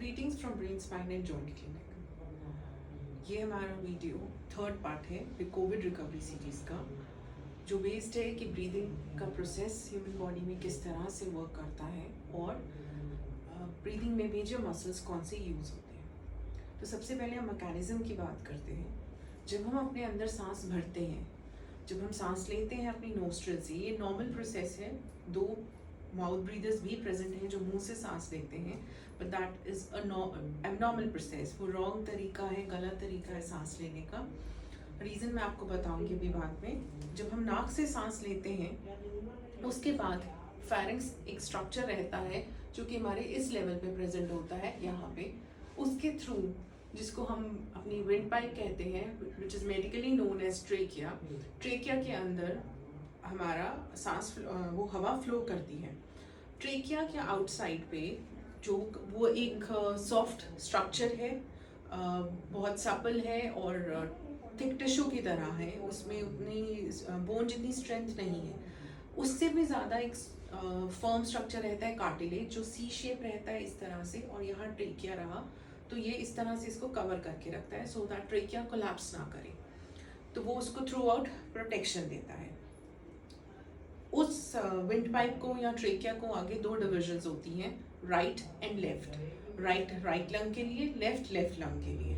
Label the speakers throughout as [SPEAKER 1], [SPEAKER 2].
[SPEAKER 1] Greetings from brain spine and joint clinic. ये हमारा video third part है Covid recovery series का, जो बेस्ड है कि ब्रीदिंग का प्रोसेस ह्यूमन बॉडी में किस तरह से वर्क करता है और ब्रीदिंग में मेजर मसल्स कौन से यूज़ होते हैं। तो सबसे पहले हम मैकेनिज्म की बात करते हैं। जब हम अपने अंदर सांस भरते हैं, जब हम सांस लेते हैं अपनी नोस्ट्रल से, ये नॉर्मल प्रोसेस है। दो माउथ ब्रीदर्स भी प्रेजेंट हैं जो मुंह से सांस लेते हैं, but that is abnormal process. वो रॉन्ग तरीका है, गलत तरीका है सांस लेने का। रीज़न मैं आपको बताऊंगी अभी बाद में। जब हम नाक से सांस लेते हैं, उसके बाद फेरिंक्स एक स्ट्रक्चर रहता है जो कि हमारे इस लेवल पे प्रेजेंट होता है, यहाँ पे। उसके थ्रू, जिसको हम अपनी विंड पाइप कहते हैं, which is medically known as trachea, trachea के अंदर हमारा सांस वो हवा फ्लो करती है। ट्रेकिया के आउटसाइड पे जो वो एक सॉफ्ट स्ट्रक्चर है, बहुत सपल है और थिक टिश्यू की तरह है। उसमें उतनी बोन जितनी स्ट्रेंथ नहीं है, उससे भी ज़्यादा एक फर्म स्ट्रक्चर रहता है, कार्टिलेज, जो सी शेप रहता है इस तरह से। और यहाँ ट्रेकिया रहा तो ये इस तरह से इसको कवर करके रखता है, सो दैट ट्रेकिया कोलैप्स ना करे। तो वो उसको थ्रू आउट प्रोटेक्शन देता है। उस विंड पाइप को या ट्रेकिया को आगे दो डिविजन्स होती हैं, right and left. Right lung के लिए, लेफ्ट लंग के लिए।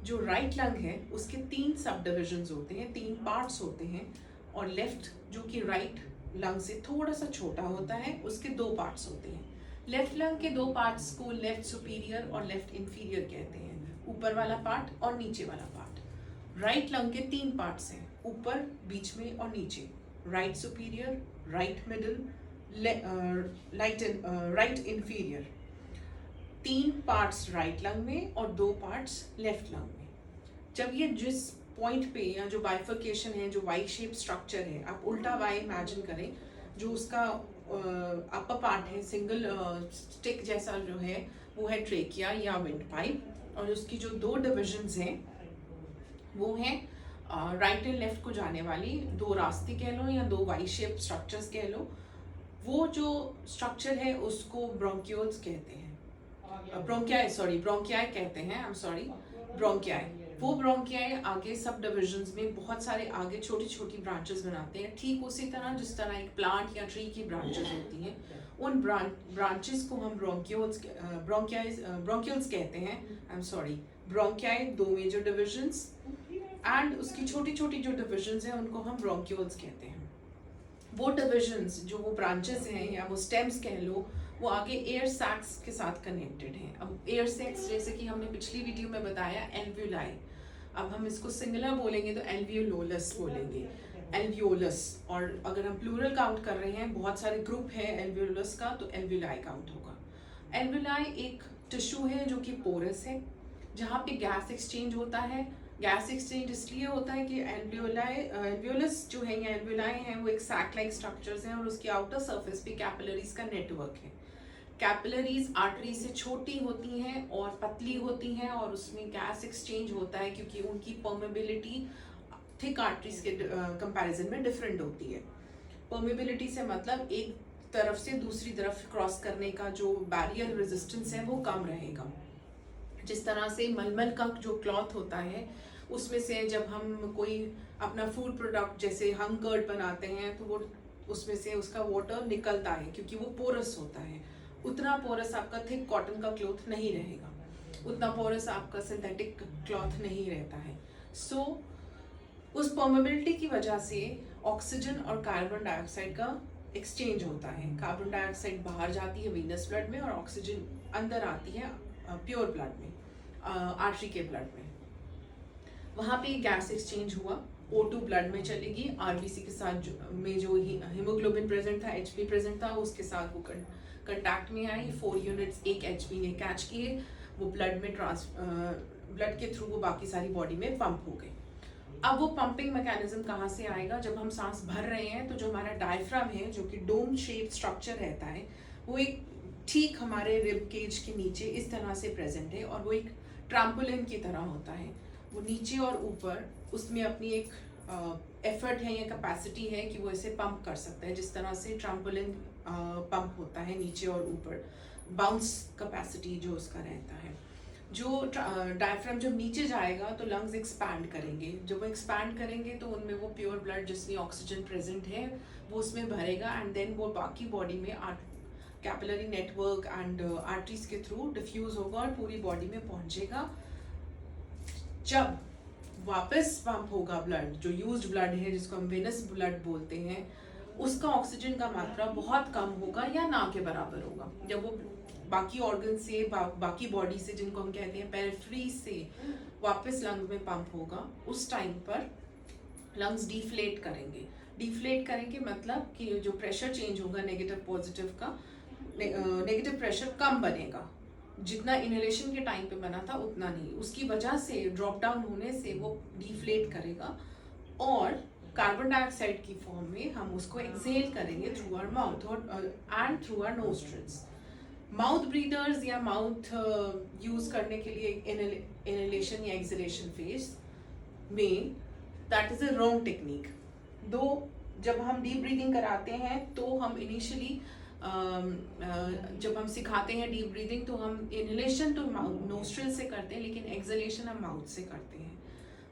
[SPEAKER 1] जो राइट लंग है उसके तीन सब डिविजन्स होते हैं, तीन पार्ट्स होते हैं। और लेफ्ट, जो कि राइट लंग से थोड़ा सा छोटा होता है, उसके दो पार्ट्स होते हैं। लेफ्ट लंग के दो पार्ट्स को लेफ्ट सुपीरियर और लेफ्ट इंफीरियर कहते हैं, ऊपर वाला पार्ट और नीचे वाला पार्ट। राइट लंग के तीन पार्ट्स हैं, ऊपर, बीच में और नीचे। Right superior, right middle, right inferior. तीन पार्ट्स राइट लंग में और दो पार्ट्स लेफ्ट लंग में। जब ये जिस पॉइंट पे, या जो बाइफर्केशन है, जो वाई शेप स्ट्रक्चर है, आप उल्टा वाई इमेजिन करें, जो उसका अपर पार्ट है, सिंगल स्टिक जैसा जो है, वो है ट्रेकिया या विंड पाइप। और उसकी जो दो डिविजन्स हैं वो हैं राइट एंड लेफ्ट को जाने वाली दो रास्ते कह लो, या दो वाई शेप स्ट्रक्चर्स कह लो। वो जो स्ट्रक्चर है उसको ब्रोंक्यूल्स कहते हैं, ब्रोंकियाई कहते हैं, आई एम सॉरी, ब्रोंकियाई। वो ब्रोंकियाई आगे सब डिविजन्स में बहुत सारे आगे छोटी छोटी ब्रांचेस बनाते हैं, ठीक उसी तरह जिस तरह एक प्लांट या ट्री की ब्रांचेस होती हैं। उन ब्रांचेस को हम ब्रोंक्यूल्स कहते हैं, आई एम सॉरी। ब्रोंकियाई दो मेजर डिविजन्स, एंड उसकी छोटी छोटी जो डिविजन्स हैं उनको हम ब्रोंक्यूल्स कहते हैं। वो डिविजन्स, जो वो ब्रांचेस हैं या वो स्टेम्स कह लो, वो आगे एयर सैक्स के साथ कनेक्टेड हैं। अब एयर सैक्स, जैसे कि हमने पिछली वीडियो में बताया, एल्व्यूलाई। अब हम इसको सिंगुलर बोलेंगे तो एल्वियोलोलस बोलेंगे, एल्वियोलस। और अगर हम प्लूरल काउंट कर रहे हैं, बहुत सारे ग्रुप है एल्वियोलस का, तो एल्व्यूलाई काउंट होगा। एल्व्यूलाई एक टिश्यू है जो कि पोरस है, जहाँ पे गैस एक्सचेंज होता है। गैस एक्सचेंज इसलिए होता है कि एल्वियोलस जो है या एल्व्यूलाई है, वो एक सैक लाइक स्ट्रक्चर्स हैं और उसकी आउटर सरफेस पे कैपिलरीज का नेटवर्क है। कैपिलरीज आर्टरी से छोटी होती हैं और पतली होती हैं, और उसमें गैस एक्सचेंज होता है क्योंकि उनकी परमेबिलिटी थिक आर्टरीज के कंपैरिजन में डिफरेंट होती है। परमेबिलिटी से मतलब एक तरफ से दूसरी तरफ क्रॉस करने का जो बैरियर रेजिस्टेंस है वो कम रहेगा। जिस तरह से मलमल का जो क्लॉथ होता है, उसमें से जब हम कोई अपना फूड प्रोडक्ट जैसे हम कर्ड बनाते हैं, तो वो उसमें से उसका वाटर निकलता है क्योंकि वो पोरस होता है। उतना पोरस आपका थिक कॉटन का क्लॉथ नहीं रहेगा, उतना पोरस आपका सिंथेटिक क्लॉथ नहीं रहता है। सो उस परमेबिलिटी की वजह से ऑक्सीजन और कार्बन डाइऑक्साइड का एक्सचेंज होता है। कार्बन डाइऑक्साइड बाहर जाती है वीनस ब्लड में, और ऑक्सीजन अंदर आती है प्योर ब्लड में, आर्टरी के ब्लड में। वहाँ पे गैस एक्सचेंज हुआ, O2 ब्लड में चलेगी, आरबीसी के साथ में जो हीमोग्लोबिन प्रेजेंट था, एचपी प्रेजेंट था, उसके साथ वो कंटैक्ट में आई। 4 यूनिट्स एक एचपी ने कैच किए, वो ब्लड में ब्लड के थ्रू वो बाकी सारी बॉडी में पंप हो गई। अब वो पंपिंग मैकेनिज्म कहाँ से आएगा? जब हम सांस भर रहे हैं तो जो हमारा डायफ्राम है, जो कि डोम शेप स्ट्रक्चर रहता है, वो एक ठीक हमारे रिब केज के नीचे इस तरह से प्रेजेंट है, और वो एक ट्रैम्पोलिन की तरह होता है। वो नीचे और ऊपर, उसमें अपनी एक एफर्ट है या कैपेसिटी है कि वो इसे पंप कर सकता है, जिस तरह से ट्रैम्पोलिन पंप होता है नीचे और ऊपर। बाउंस कैपेसिटी जो उसका रहता है। जो डायफ्राम जब नीचे जाएगा तो लंग्स एक्सपैंड करेंगे, जब वो एक्सपैंड करेंगे तो उनमें वो प्योर ब्लड जिसमें ऑक्सीजन प्रेजेंट है वो उसमें भरेगा एंड देन वो बाकी बॉडी में कैपिलरी नेटवर्क एंड आर्टरीज के थ्रू डिफ्यूज होगा और पूरी बॉडी में पहुंचेगा। जब वापस पंप होगा ब्लड, जो यूज्ड ब्लड है जिसको हम वेनस ब्लड बोलते हैं, उसका ऑक्सीजन का मात्रा बहुत कम होगा या ना के बराबर होगा। जब वो बाकी ऑर्गन से बाकी बॉडी से, जिनको हम कहते हैं पेरिफेरी से, वापस लंग में पंप होगा, उस टाइम पर लंग्स डिफ्लेट करेंगे। डिफ्लेट करेंगे मतलब कि जो प्रेशर चेंज होगा नेगेटिव पॉजिटिव का, नेगेटिव प्रेशर कम बनेगा, जितना इनहेलेशन के टाइम पे बना था उतना नहीं। उसकी वजह से ड्रॉप डाउन होने से वो डिफ्लेट करेगा और कार्बन डाइऑक्साइड की फॉर्म में हम उसको एक्सेल करेंगे थ्रू आवर माउथ और and through our nostrils. Mouth breathers या माउथ यूज करने के लिए इनहेलेशन या एक्सेलेशन फेज में that is a wrong technique. Though, जब हम डीप ब्रीदिंग कराते हैं तो हम इनिशियली जब हम सिखाते हैं डीप ब्रीदिंग तो हम इनहेलेशन तो नोस्ट्रिल से करते हैं लेकिन एक्सहेलेशन हम माउथ से करते हैं।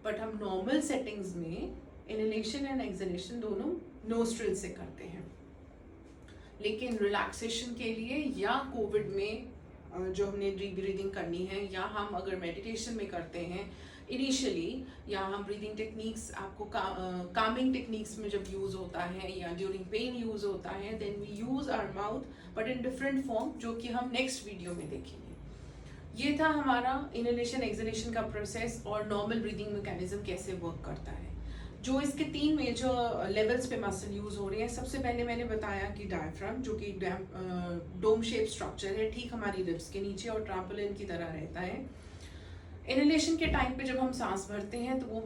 [SPEAKER 1] बट हम नॉर्मल सेटिंग्स में इनहेलेशन एंड एक्सहेलेशन दोनों नोस्ट्रिल से करते हैं। लेकिन रिलैक्सेशन के लिए या कोविड में जो हमने डीप ब्रीदिंग करनी है, या हम अगर मेडिटेशन में करते हैं इनिशियली, या हम ब्रीदिंग टेक्निक्स आपको कामिंग टेक्निक्स में जब यूज होता है या ड्यूरिंग पेन यूज होता है, then we use our mouth but in different form, जो कि हम नेक्स्ट वीडियो में देखेंगे। ये था हमारा इनहेलेशन एक्सहेलेशन का प्रोसेस और नॉर्मल ब्रीदिंग मैकेनिज्म कैसे वर्क करता है। जो इसके 3 मेजर लेवल्स पे मसल यूज हो रहे हैं। सबसे पहले मैंने बताया कि डायफ्राम, जो कि डोम शेप स्ट्रक्चर है ठीक हमारी रिब्स के नीचे और ट्रैम्पोलिन की तरह रहता है। इनहेलेशन के टाइम पे जब हम सांस भरते हैं तो वो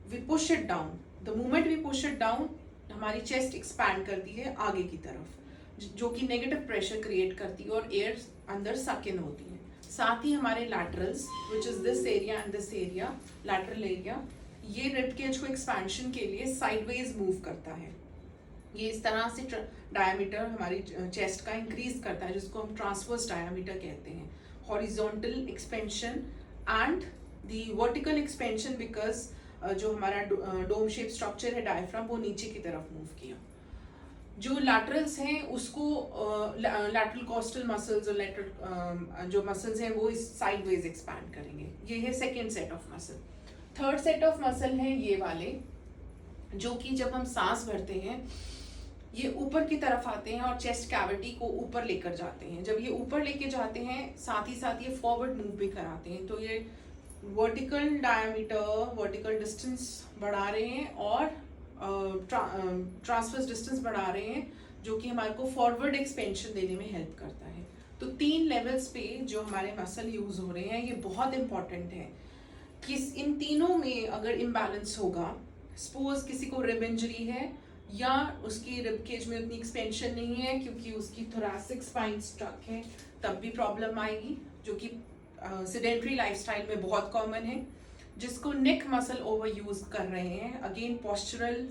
[SPEAKER 1] we push it down, the moment we push it down हमारी चेस्ट एक्सपैंड करती है आगे की तरफ, जो कि नेगेटिव प्रेशर क्रिएट करती है और एयर अंदर सक इन होती है। साथ ही हमारे laterals which is this area and this area, lateral area, ये रिब केज को एक्सपेंशन के लिए साइडवेज मूव करता है। ये इस तरह से डायमीटर हमारी चेस्ट का इंक्रीज करता है, जिसको हम ट्रांसवर्स डायमीटर कहते हैं। Horizontal expansion and the vertical expansion, because जो हमारा डोम शेप स्ट्रक्चर है डायफ्राम, वो नीचे की तरफ मूव किया। जो लैटरल्स हैं उसको लैटरल कॉस्टल मसल्स और लैटरल जो मसल्स हैं वो इस साइडवेज एक्सपैंड करेंगे। ये है second set of muscle. Third set of muscle हैं ये वाले, जो कि जब हम सांस भरते हैं ये ऊपर की तरफ आते हैं और चेस्ट कैविटी को ऊपर लेकर जाते हैं। जब ये ऊपर लेके जाते हैं साथ ही साथ ये फॉरवर्ड मूव भी कराते हैं, तो ये वर्टिकल डायमीटर, वर्टिकल डिस्टेंस बढ़ा रहे हैं और ट्रांसवर्स डिस्टेंस बढ़ा रहे हैं, जो कि हमारे को फॉरवर्ड एक्सपेंशन देने में हेल्प करता है। तो 3 लेवल्स पे जो हमारे मसल यूज हो रहे हैं ये बहुत इंपॉर्टेंट है कि इन तीनों में अगर इम्बैलेंस होगा, सपोज किसी को रिब इंजरी है या उसकी रिब केज में उतनी एक्सपेंशन नहीं है क्योंकि उसकी थोरैसिक स्पाइन स्ट्रक है, तब भी प्रॉब्लम आएगी, जो कि सेडेंटरी लाइफस्टाइल में बहुत कॉमन है। जिसको नेक मसल ओवर यूज कर रहे हैं, अगेन पोस्चरल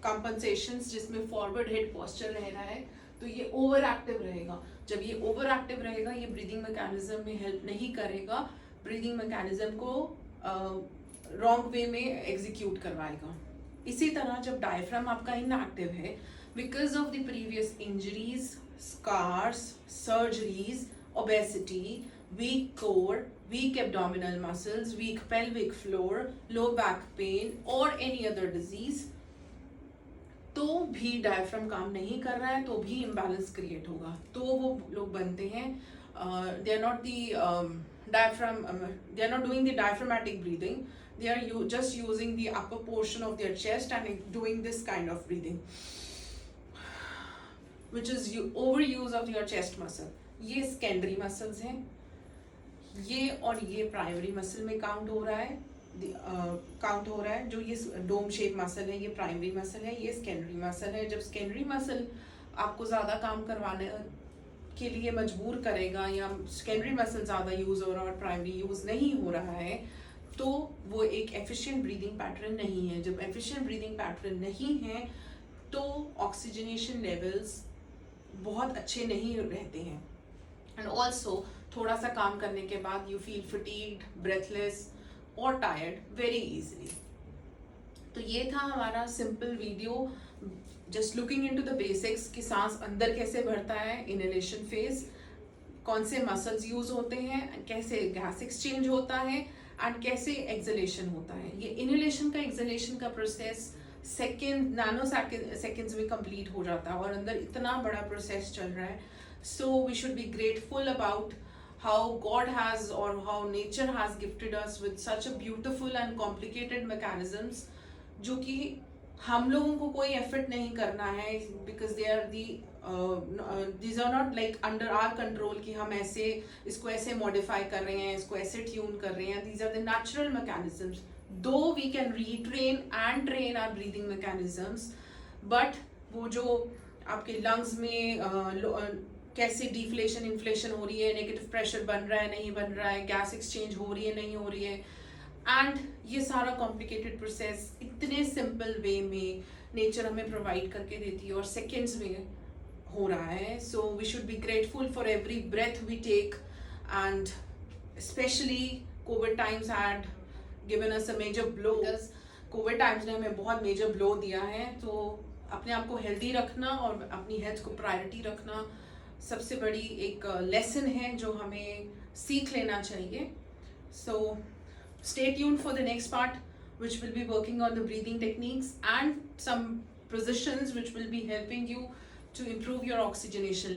[SPEAKER 1] कंपनसेशंस जिसमें फॉरवर्ड हेड पोस्चर रह रहा है, तो ये ओवर एक्टिव रहेगा। जब ये ओवर एक्टिव रहेगा ये ब्रीदिंग मैकेनिज्म में हेल्प नहीं करेगा, ब्रीदिंग मैकेनिज्म को रॉन्ग वे में एग्जीक्यूट करवाएगा। इसी तरह जब डायफ्राम आपका इनएक्टिव है because of the previous injuries, scars, surgeries, obesity, weak core, weak abdominal muscles, weak pelvic floor, low back pain or any other disease, तो भी डायफ्राम काम नहीं कर रहा है तो भी इम्बैलेंस क्रिएट होगा। तो वो लोग बनते हैं they are not the diaphragm, they are not doing the diaphragmatic breathing, they are just using the upper portion of their chest and doing this kind of breathing, which is overuse of your chest muscle. ये secondary muscles हैं, ये और ये primary muscle में count हो रहा है। जो ये डोम शेप मसल है ये प्राइमरी मसल है, ये सेकेंडरी मसल है। जब सेकेंडरी मसल आपको ज़्यादा काम करवाने के लिए मजबूर करेगा या सेकेंडरी मसल ज़्यादा यूज़ हो रहा है और प्राइमरी यूज़ नहीं हो रहा है, तो वो एक एफिशिएंट ब्रीदिंग पैटर्न नहीं है। जब एफिशिएंट ब्रीदिंग पैटर्न नहीं है तो ऑक्सीजनेशन लेवल्स बहुत अच्छे नहीं रहते हैं। एंड ऑल्सो थोड़ा सा काम करने के बाद यू फील फटीग्ड, ब्रेथलेस और टायर्ड वेरी इजीली। तो ये था हमारा simple video, just looking into the basics कि सांस अंदर कैसे भरता है, इनहेलेशन फेज, कौन से मसल्स यूज होते हैं, कैसे गैस एक्सचेंज होता है एंड कैसे एक्सलेशन होता है। ये इनहेलेशन का एक्सलेशन का प्रोसेस नैनो सेकेंड्स में कंप्लीट हो जाता है और अंदर इतना बड़ा प्रोसेस चल रहा है। So we should be grateful about how God has और how nature has gifted us with such a beautiful and complicated mechanisms, जो कि हम लोगों को कोई एफर्ट नहीं करना है, because they are these are not like under our control कि हम ऐसे इसको ऐसे मॉडिफाई कर रहे हैं, इसको ऐसे ट्यून कर रहे हैं। These are the natural mechanisms, though we can retrain and train our breathing mechanisms, but वो जो आपके लंग्स में कैसे डिफ्लेशन इन्फ्लेशन हो रही है, नेगेटिव प्रेशर बन रहा है नहीं बन रहा है, गैस एक्सचेंज हो रही है नहीं हो रही है, एंड ये सारा कॉम्प्लिकेटेड प्रोसेस इतने सिंपल वे में नेचर हमें प्रोवाइड करके देती है और सेकेंड्स में हो रहा है। So we should be grateful for every breath we take, and specially Covid times had given us a major blow. Covid times ने हमें बहुत मेजर ब्लो दिया है, तो अपने आप को हेल्दी रखना और अपनी हेल्थ को प्रायोरिटी रखना सबसे बड़ी एक लेसन है जो हमें सीख लेना चाहिए। सो stay tuned for the next part, which will be working on the breathing techniques and some positions which will be helping you to improve your oxygenation.